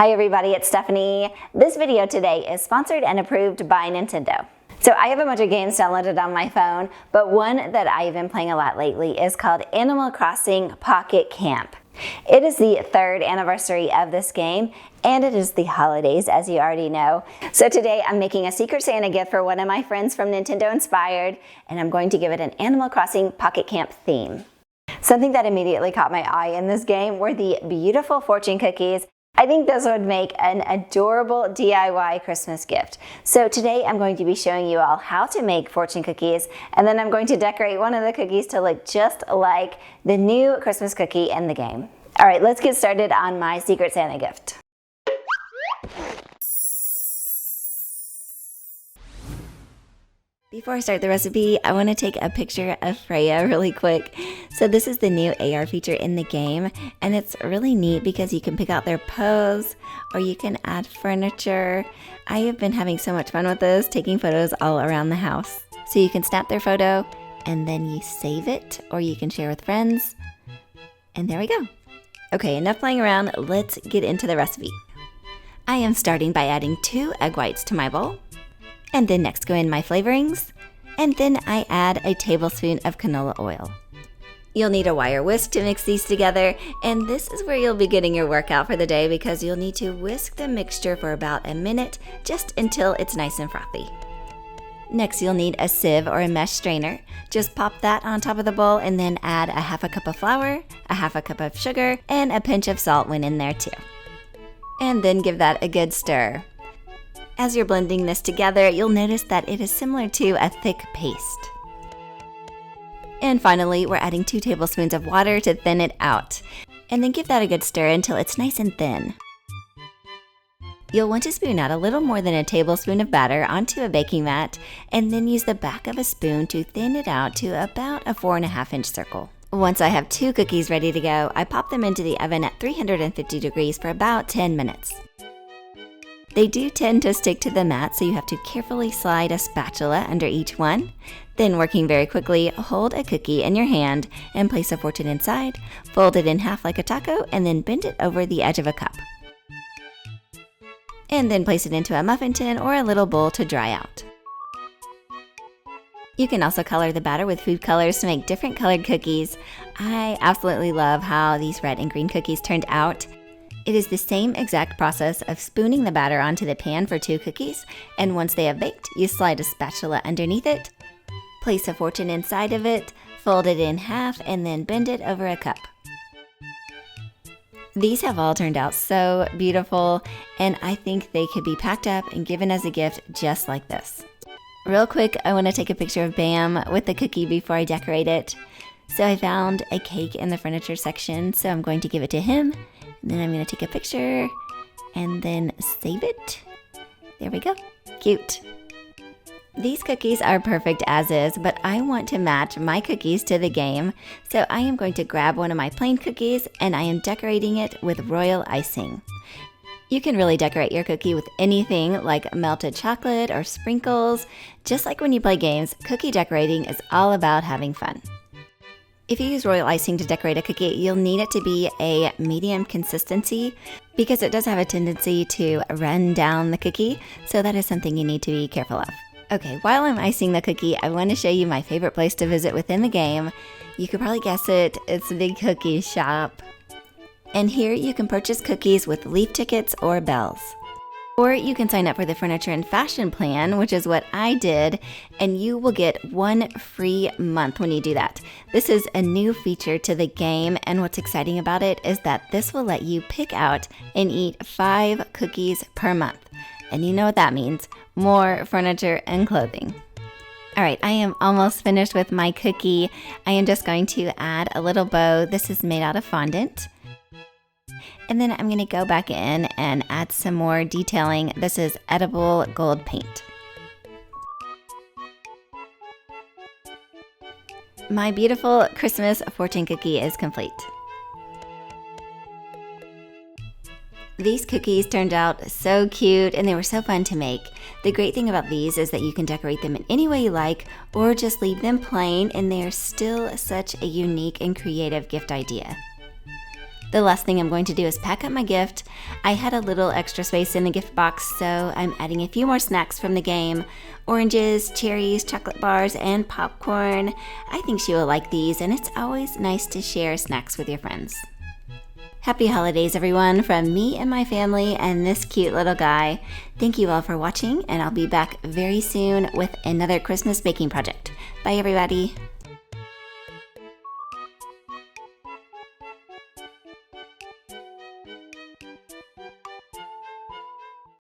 Hi everybody, it's Stephanie. This video today is sponsored and approved by Nintendo. So I have a bunch of games downloaded on my phone, but one that I've been playing a lot lately is called Animal Crossing Pocket Camp. It is the 3rd anniversary of this game, and it is the holidays, as you already know. So today I'm making a Secret Santa gift for one of my friends from Nintendo Inspired, and I'm going to give it an Animal Crossing Pocket Camp theme. Something that immediately caught my eye in this game were the beautiful fortune cookies. I think this would make an adorable DIY Christmas gift. So today I'm going to be showing you all how to make fortune cookies, and then I'm going to decorate one of the cookies to look just like the new Christmas cookie in the game. All right, let's get started on my Secret Santa gift. Before I start the recipe, I want to take a picture of Freya really quick. So this is the new AR feature in the game, and it's really neat because you can pick out their pose or you can add furniture. I have been having so much fun with this, taking photos all around the house. So you can snap their photo and then you save it, or you can share with friends. And there we go. Okay, enough playing around, let's get into the recipe. I am starting by adding 2 egg whites to my bowl. And then next go in my flavorings, and then I add a tablespoon of canola oil. You'll need a wire whisk to mix these together, and this is where you'll be getting your workout for the day because you'll need to whisk the mixture for about a minute, just until it's nice and frothy. Next you'll need a sieve or a mesh strainer. Just pop that on top of the bowl and then add a half a cup of flour, a half a cup of sugar, and a pinch of salt when in there too. And then give that a good stir. As you're blending this together, you'll notice that it is similar to a thick paste. And finally, we're adding 2 tablespoons of water to thin it out. And then give that a good stir until it's nice and thin. You'll want to spoon out a little more than a tablespoon of batter onto a baking mat, and then use the back of a spoon to thin it out to about a 4.5-inch circle. Once I have 2 cookies ready to go, I pop them into the oven at 350 degrees for about 10 minutes. They do tend to stick to the mat, so you have to carefully slide a spatula under each one. Then, working very quickly, hold a cookie in your hand and place a fortune inside, fold it in half like a taco, and then bend it over the edge of a cup. And then place it into a muffin tin or a little bowl to dry out. You can also color the batter with food colors to make different colored cookies. I absolutely love how these red and green cookies turned out. It is the same exact process of spooning the batter onto the pan for 2 cookies, and once they have baked, you slide a spatula underneath it, place a fortune inside of it, fold it in half, and then bend it over a cup. These have all turned out so beautiful, and I think they could be packed up and given as a gift just like this. Real quick, I want to take a picture of Bam with the cookie before I decorate it. So I found a cake in the furniture section, so I'm going to give it to him. Then I'm going to take a picture and then save it. There we go. Cute. These cookies are perfect as is, but I want to match my cookies to the game. So I am going to grab one of my plain cookies and I am decorating it with royal icing. You can really decorate your cookie with anything like melted chocolate or sprinkles. Just like when you play games, cookie decorating is all about having fun. If you use royal icing to decorate a cookie, you'll need it to be a medium consistency because it does have a tendency to run down the cookie, so that is something you need to be careful of. Okay, while I'm icing the cookie, I want to show you my favorite place to visit within the game. You could probably guess it, it's the Big Cookie Shop. And here you can purchase cookies with leaf tickets or bells. Or you can sign up for the Furniture and Fashion plan, which is what I did, and you will get 1 free month when you do that. This is a new feature to the game, and what's exciting about it is that this will let you pick out and eat 5 cookies per month. And you know what that means, more furniture and clothing. All right, I am almost finished with my cookie. I am just going to add a little bow. This is made out of fondant. And then I'm going to go back in and add some more detailing. This is edible gold paint. My beautiful Christmas fortune cookie is complete. These cookies turned out so cute and they were so fun to make. The great thing about these is that you can decorate them in any way you like or just leave them plain, and they are still such a unique and creative gift idea. The last thing I'm going to do is pack up my gift. I had a little extra space in the gift box, so I'm adding a few more snacks from the game. Oranges, cherries, chocolate bars, and popcorn. I think she will like these, and it's always nice to share snacks with your friends. Happy holidays, everyone, from me and my family and this cute little guy. Thank you all for watching, and I'll be back very soon with another Christmas baking project. Bye, everybody.